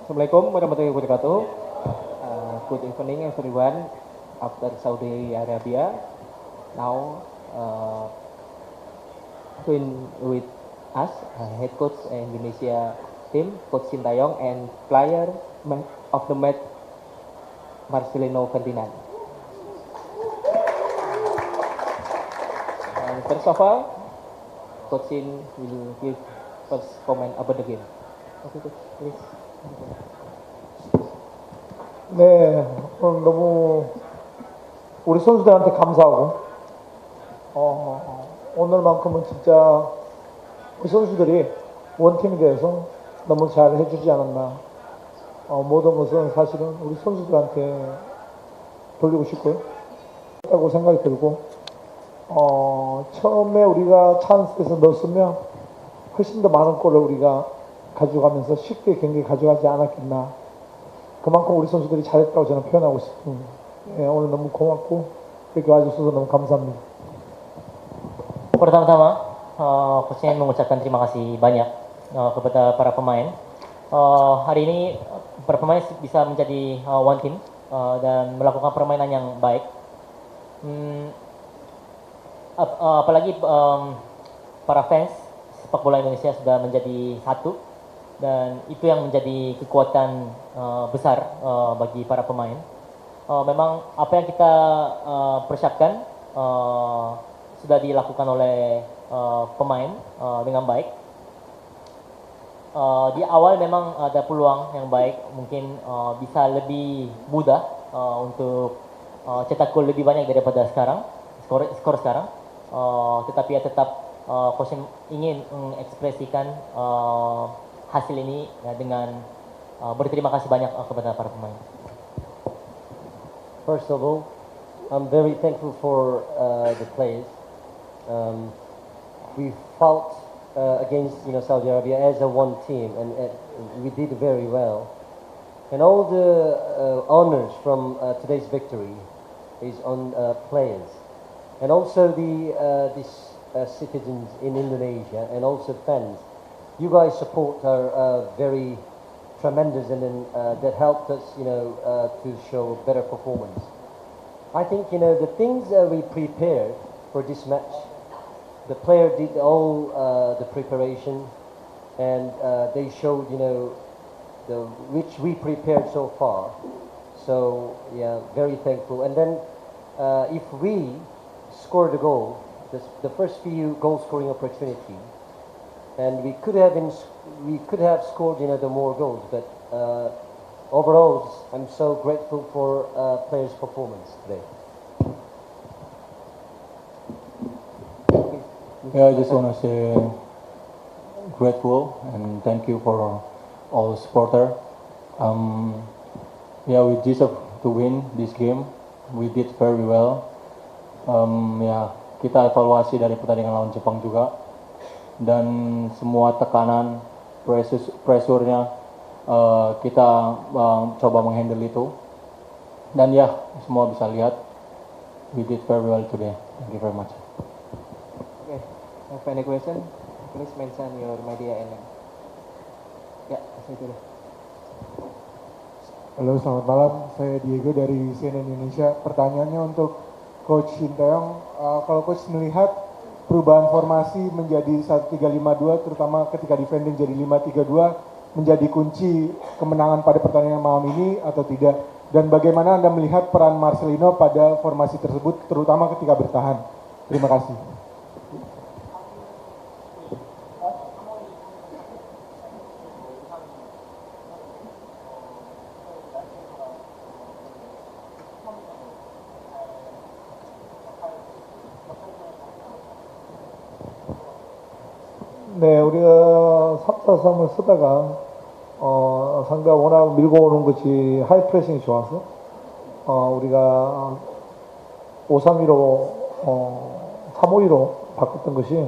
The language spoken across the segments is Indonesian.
Assalamualaikum warahmatullahi wabarakatuh. Good evening everyone. After Saudi Arabia, now join with us, head coach Indonesia team, Coach Sintayong, and player of the match, Marcelino Ferdinand. First of all, Coach Sin will give first comment about the game. Okay, Coach, please. 네, 오늘 너무 우리 선수들한테 감사하고 오늘만큼은 진짜 우리 선수들이 원팀이 돼서 너무 잘 해주지 않았나. 모든 것은 사실은 우리 선수들한테 돌리고 싶고요. 라고 생각이 들고 처음에 우리가 찬스에서 넣었으면 훨씬 더 많은 골을 우리가 가져가면서 쉽게 경기 가져가지 않았겠나. 그만큼 우리 선수들이 잘했다고 저는 표현하고 싶습니다. 예, 오늘 너무 고맙고 이렇게 와주셔서 너무 감사합니다. Pertama-tama, Coach ingin mengucapkan terima kasih banyak kepada para pemain. Hari ini para pemain bisa menjadi one team dan melakukan permainan yang baik. Apalagi para fans sepak bola Indonesia sudah menjadi satu, dan itu yang menjadi kekuatan besar bagi para pemain. Memang apa yang kita persiapkan sudah dilakukan oleh pemain dengan baik. Di awal memang ada peluang yang baik, mungkin bisa lebih mudah untuk cetak gol lebih banyak daripada sekarang, skor sekarang. Tetapi ya tetap Coach ingin mengekspresikan hasil ini ya, dengan berterima kasih banyak kepada para pemain. First of all, I'm very thankful for the players. We fought against Saudi Arabia as a one team, and we did very well. And all the honors from today's victory is on players, and also these citizens in Indonesia, and also fans. You guys support are very tremendous, and then that helped us, to show better performance. I think the things we prepared for this match, the player did all the preparation, and they showed which we prepared so far. So yeah, very thankful. And then if we score the goal, the first few goal scoring opportunity, and we could have scored the more goals, but overall I'm so grateful for players' performance today. Yeah, I just want to say grateful and thank you for all supporter. Yeah, we deserve to win this game. We did very well. Ya, kita evaluasi dari pertandingan lawan Jepang juga, dan semua tekanan, pressure-nya kita coba menghandle itu, dan ya semua bisa lihat we did very well today. Thank you very much. Okay, have any question? Please mention your media and name. Ya, itu deh. Halo, selamat malam. Saya Diego dari CNN Indonesia. Pertanyaannya untuk Coach Sintayong. Kalau Coach melihat perubahan formasi menjadi 1-3-5-2, terutama ketika defending jadi 5-3-2, menjadi kunci kemenangan pada pertandingan malam ini atau tidak? Dan bagaimana Anda melihat peran Marcelino pada formasi tersebut, terutama ketika bertahan? Terima kasih. 네, 우리가 3-4-3을 쓰다가 상대가 워낙 밀고 오는 것이 하이 프레싱이 좋아서 우리가 5-3-2로 3-5-2로 바꿨던 것이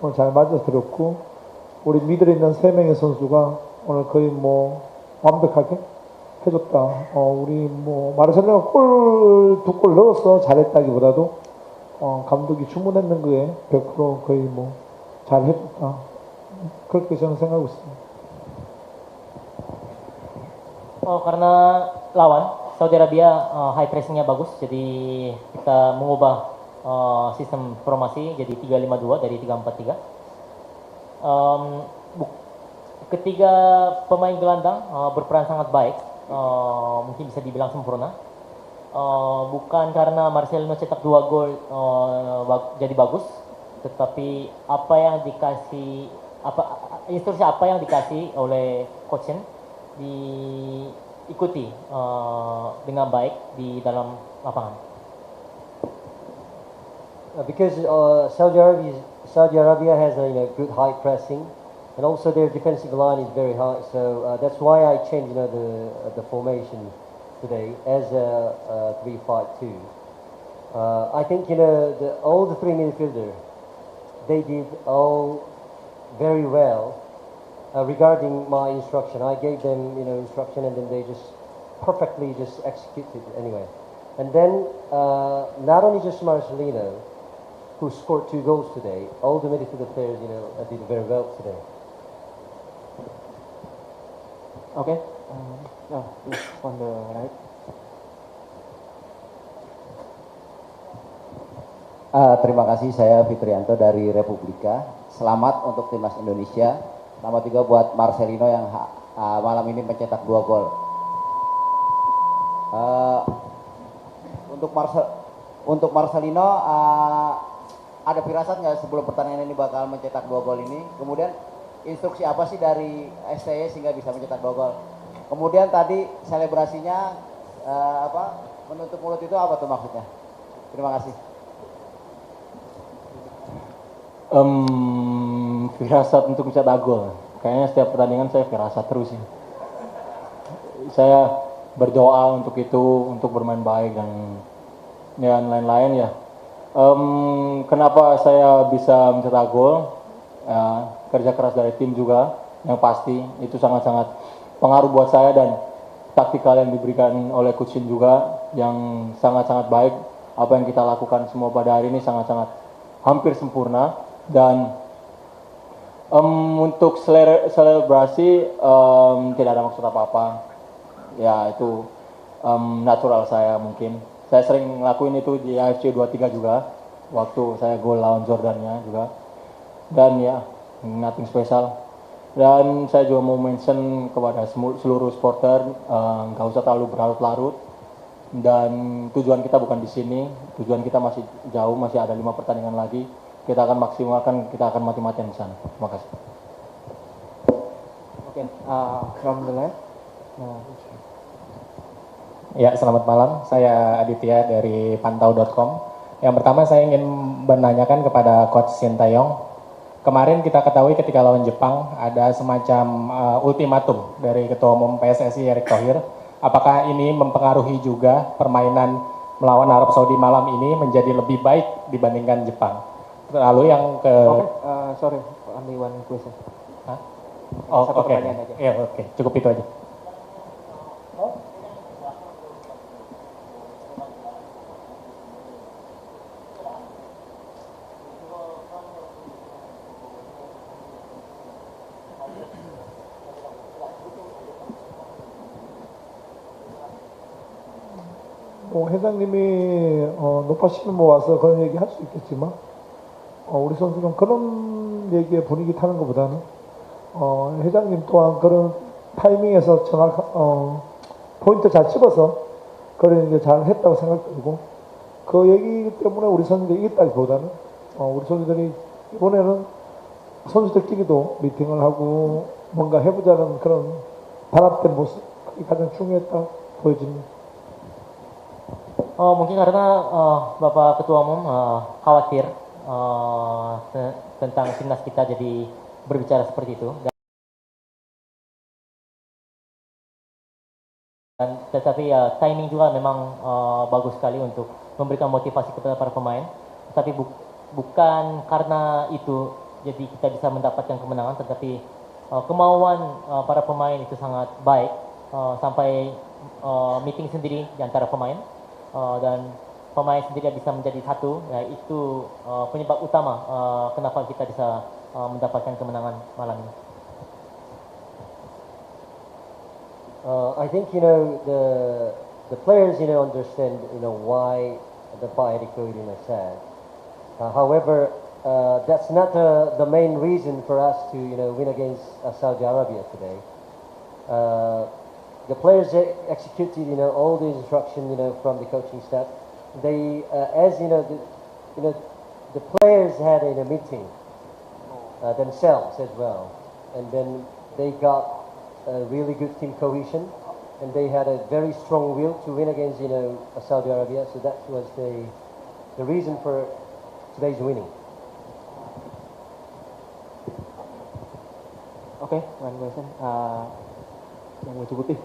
오늘 잘 맞아들었고, 우리 미들에 있는 3명의 선수가 오늘 거의 완벽하게 해줬다. 우리 마르셀로가 2골 넣어서 잘했다기보다도 감독이 주문했는 거에 100% 거의 잘 해줬다. 그렇게 저는 생각하고 있습니다. Oh, karena lawan Saudi Arabia high pressingnya bagus, jadi kita mengubah sistem formasi jadi 3-5-2 dari 3-4-3. Ketiga pemain gelandang berperan sangat baik, mungkin bisa dibilang sempurna. Bukan karena Marcelino cetak 2 gol jadi bagus, tetapi instruksi apa yang dikasih oleh coach Shin diikuti dengan baik di dalam lapangan. Because Saudi Arabia has a good high pressing, and also their defensive line is very high. So that's why I changed the formation today as a 3-5-2. I think all the three midfielders, they did all very well regarding my instruction. I gave them instruction, and then they just perfectly just executed anyway. And then not only just Marcelino, who scored 2 goals today, all the midfield players did very well today. Okay. Please on the right. Terima kasih, saya Fitrianto dari Republika. Selamat untuk timnas Indonesia. Selamat juga buat Marcelino yang malam ini mencetak 2 gol. Untuk Marcelino ada firasat nggak sebelum pertandingan ini bakal mencetak 2 gol ini? Kemudian instruksi apa sih dari STY sehingga bisa mencetak 2 gol? Kemudian tadi selebrasinya menutup mulut itu apa tuh maksudnya? Terima kasih. Firasat untuk mencetak gol. Kayaknya setiap pertandingan saya firasat terus ya. Saya berdoa untuk itu, untuk bermain baik dan lain-lain ya. Kenapa saya bisa mencetak gol? Kerja keras dari tim juga, yang pasti itu sangat-sangat pengaruh buat saya, dan taktikal yang diberikan oleh Coach Shin juga yang sangat-sangat baik. Apa yang kita lakukan semua pada hari ini sangat-sangat hampir sempurna. Dan untuk selebrasi tidak ada maksud apa-apa. Ya itu natural saya mungkin. Saya sering ngelakuin itu di AFC 23 juga, waktu saya gol lawan Jordania juga. Dan ya, nothing special. Dan saya juga mau mention kepada seluruh supporter, nggak usah terlalu berlarut-larut. Dan tujuan kita bukan di sini, tujuan kita masih jauh, masih ada 5 pertandingan lagi. Kita akan maksimalkan, kita akan mati-matian di sana. Terima kasih. Okay. From the left. Ya, selamat malam. Saya Aditya dari pantau.com. Yang pertama saya ingin menanyakan kepada Coach Sintayong. Kemarin kita ketahui ketika lawan Jepang ada semacam ultimatum dari Ketua Umum PSSI Erick Thohir. Apakah ini mempengaruhi juga permainan melawan Arab Saudi malam ini menjadi lebih baik dibandingkan Jepang? Lalu yang ke... Sorry, only one question. Hah? Oh, Satu oke. pertanyaan aja. Ya, oke. Cukup itu aja. 회장님이 높아시는 모아서 그런 얘기 할 수 있겠지만 우리 선수는 그런 얘기에 분위기 타는 것보다는 회장님 또한 그런 타이밍에서 포인트 잘 집어서 그런 얘기 잘 했다고 생각되고 그 얘기 때문에 우리 선수들이 이겼다기보다는 우리 선수들이 이번에는 선수들끼리도 미팅을 하고 뭔가 해보자는 그런 단합된 모습 그게 가장 중요했다 보여집니다. Mungkin karena Bapak Ketua Umum khawatir tentang timnas kita jadi berbicara seperti itu. Tetapi timing juga memang bagus sekali untuk memberikan motivasi kepada para pemain. Tapi bukan karena itu jadi kita bisa mendapatkan kemenangan, tetapi kemauan para pemain itu sangat baik sampai meeting sendiri di antara pemain. Dan pemain sendiri bisa menjadi satu, ya itu penyebab utama kenapa kita bisa mendapatkan kemenangan malam ini. I think the players understand why the Pak Erick Thohir is sad. However, that's not the main reason for us to win against Saudi Arabia today. The players executed all the instruction from the coaching staff. They as the players had a meeting themselves as well, and then they got a really good team cohesion, and they had a very strong will to win against Saudi Arabia. So that was the reason for today's winning. Okay, one question. Yang baju putih.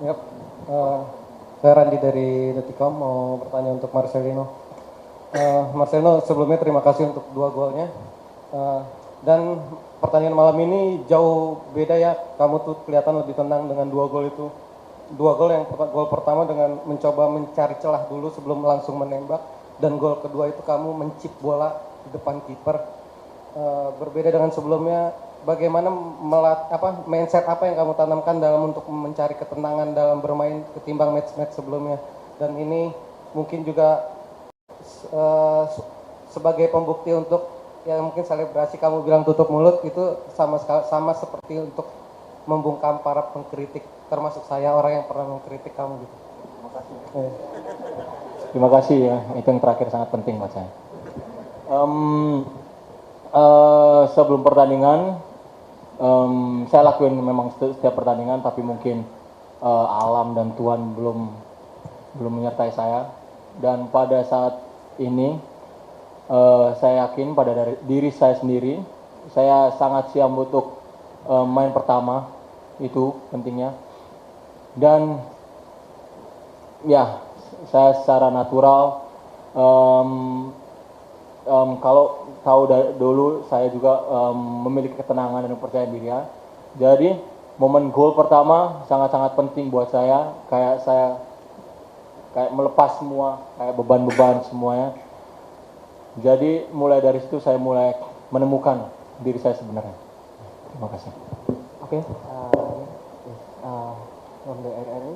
Yap, saya Randi dari Detikam mau bertanya untuk Marcelino. Marcelino, sebelumnya terima kasih untuk 2 golnya. Dan pertandingan malam ini jauh beda ya, kamu tuh kelihatan lebih tenang dengan 2 gol itu. 2 gol, yang gol pertama dengan mencoba mencari celah dulu sebelum langsung menembak, dan gol kedua itu kamu mencip bola di depan kiper. Berbeda dengan sebelumnya, bagaimana mindset apa yang kamu tanamkan dalam untuk mencari ketenangan dalam bermain ketimbang match-match sebelumnya, dan ini mungkin juga sebagai pembukti untuk ya mungkin selebrasi kamu bilang tutup mulut itu sama seperti untuk membungkam para pengkritik, termasuk saya orang yang pernah mengkritik kamu gitu. Terima kasih ya, itu yang terakhir sangat penting buat saya. Sebelum pertandingan saya lakuin memang setiap pertandingan, tapi mungkin alam dan Tuhan belum menyertai saya, dan pada saat ini saya yakin pada diri saya sendiri, saya sangat siap untuk main pertama, itu pentingnya. Dan ya, saya secara natural kalau tahu dulu saya juga memiliki ketenangan dan kepercayaan diri ya. Jadi momen gol pertama sangat-sangat penting buat saya, kayak melepas semua, kayak beban-beban semuanya. Jadi mulai dari situ saya mulai menemukan diri saya sebenarnya. Terima kasih. Okay. From the RRA.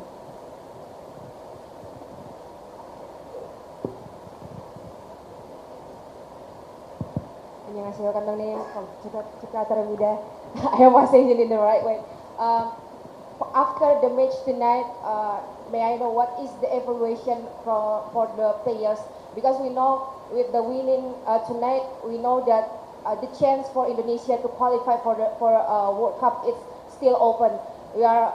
안녕하세요, 감독님. 축하드립니다. I hope I saying it in the right way. After the match tonight, may I know what is the evaluation for the players? Because we know with the winning tonight, we know that the chance for Indonesia to qualify for World Cup is still open. We are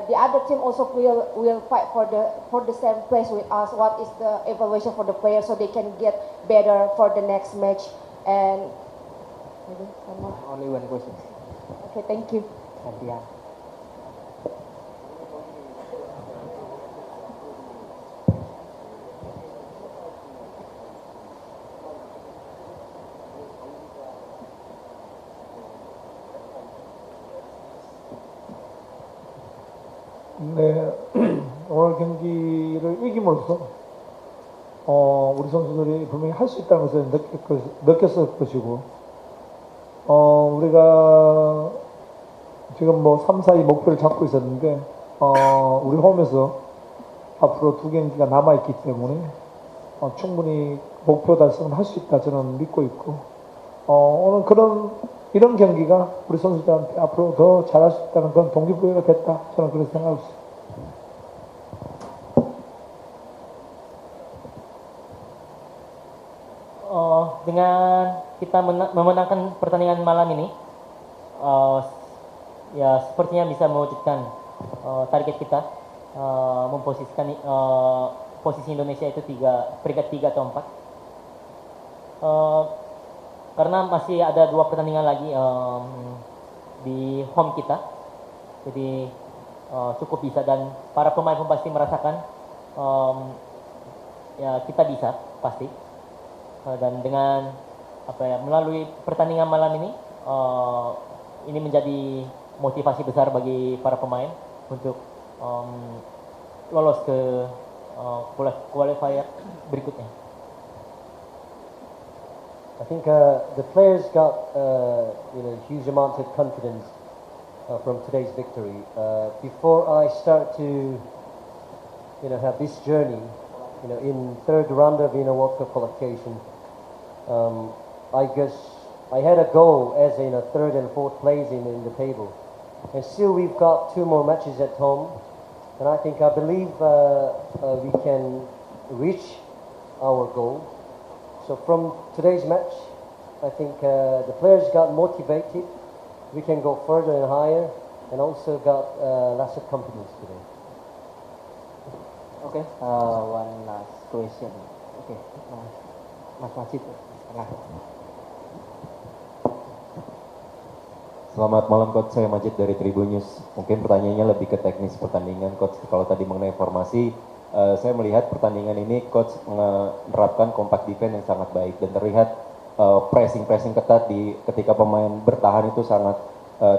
the other team also will fight for the same place with us. What is the evaluation for the players so they can get better for the next match? And maybe one more. Only one question. Okay, thank you. Gantian. 네, 오늘 경기를 이김으로써 우리 선수들이 분명히 할 수 있다는 것을 느꼈을 것이고, 우리가 지금 뭐 3, 4위 목표를 잡고 있었는데, 우리 홈에서 앞으로 2경기가 남아있기 때문에 충분히 목표 달성을 할 수 있다 저는 믿고 있고, 오늘 이런 경기가 우리 선수들한테 앞으로 더 잘할 수 있다는 건 동기부여가 됐다. 저는 그렇게 생각하고 있습니다. Dengan kita memenangkan pertandingan malam ini, ya sepertinya bisa mewujudkan target kita, memposisikan posisi Indonesia itu peringkat 3 atau 4. Karena masih ada 2 pertandingan lagi di home kita, jadi cukup bisa, dan para pemain pun pasti merasakan ya kita bisa pasti. Dan dengan melalui pertandingan malam ini menjadi motivasi besar bagi para pemain untuk lolos ke qualifier berikutnya. I think the players got huge amount of confidence from today's victory. Before I start to have this journey, in third round of World Cup qualification, I guess I had a goal as in third and fourth place in the table, and still we've got 2 more matches at home, and I believe we can reach our goal. So from today's match, I think the players got motivated. We can go further and higher, and also got lots of confidence today. Okay, one last question. Okay, Mas Majid. Selamat malam Coach, saya Majid dari Tribun News. Mungkin pertanyaannya lebih ke teknis pertandingan Coach. Kalau tadi mengenai formasi, saya melihat pertandingan ini Coach menerapkan compact defense yang sangat baik dan terlihat pressing ketat ketika pemain bertahan itu sangat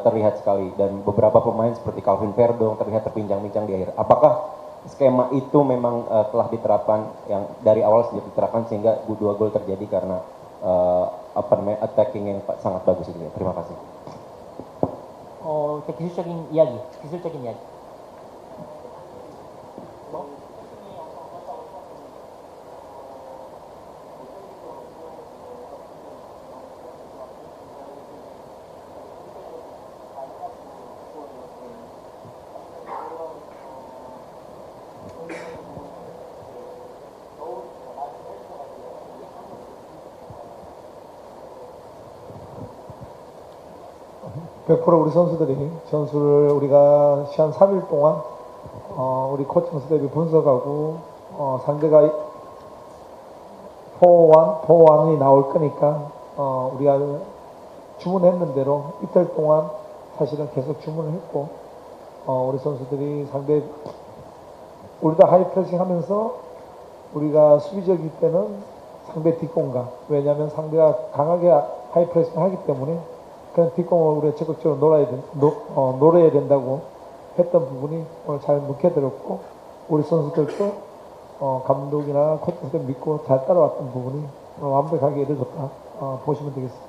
terlihat sekali, dan beberapa pemain seperti Calvin Verdong terlihat terpincang-pincang di akhir. Apakah skema itu memang telah diterapkan yang dari awal sejak diterapkan sehingga 2 gol terjadi karena attacking yang sangat bagus ini? Terima kasih. 기술적인 이야기. 우리 선수들이 전술을 우리가 한 3일 동안 우리 코칭 스텝이 분석하고 상대가 4-1이 나올 거니까 우리가 주문했는 대로 이틀 동안 사실은 계속 주문을 했고 우리 선수들이 우리도 하이 프레싱 하면서 우리가 수비적일 때는 상대 뒷공간, 왜냐하면 상대가 강하게 하이 프레싱 하기 때문에 그런 뒷공을 우리가 적극적으로 노려야 된다고 했던 부분이 오늘 잘 묵혀들었고, 우리 선수들도 감독이나 코치들 믿고 잘 따라왔던 부분이 완벽하게 이루어졌다 보시면 되겠습니다.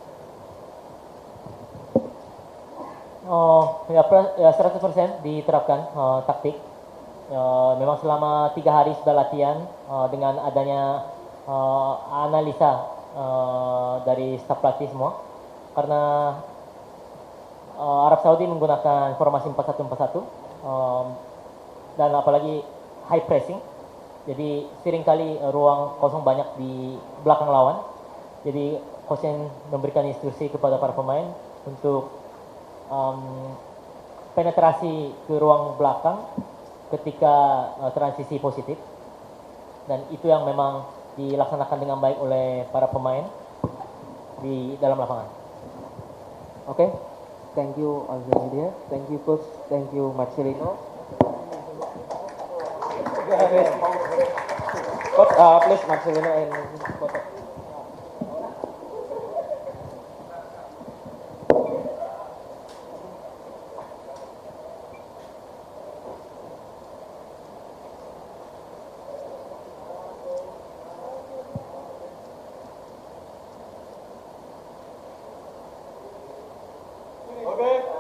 Ya 100% diterapkan taktik. Memang selama 3 hari sudah latihan dengan adanya analisa dari staf pelatih semua, karena Arab Saudi menggunakan formasi 4-1-4-1 dan apalagi high pressing, jadi seringkali ruang kosong banyak di belakang lawan. Jadi coach memberikan instruksi kepada para pemain untuk penetrasi ke ruang belakang ketika transisi positif, dan itu yang memang dilaksanakan dengan baik oleh para pemain di dalam lapangan. Okay, thank you all the media, thank you coach, thank you Marcelino. Coach, please Marcelino and photo. Okay.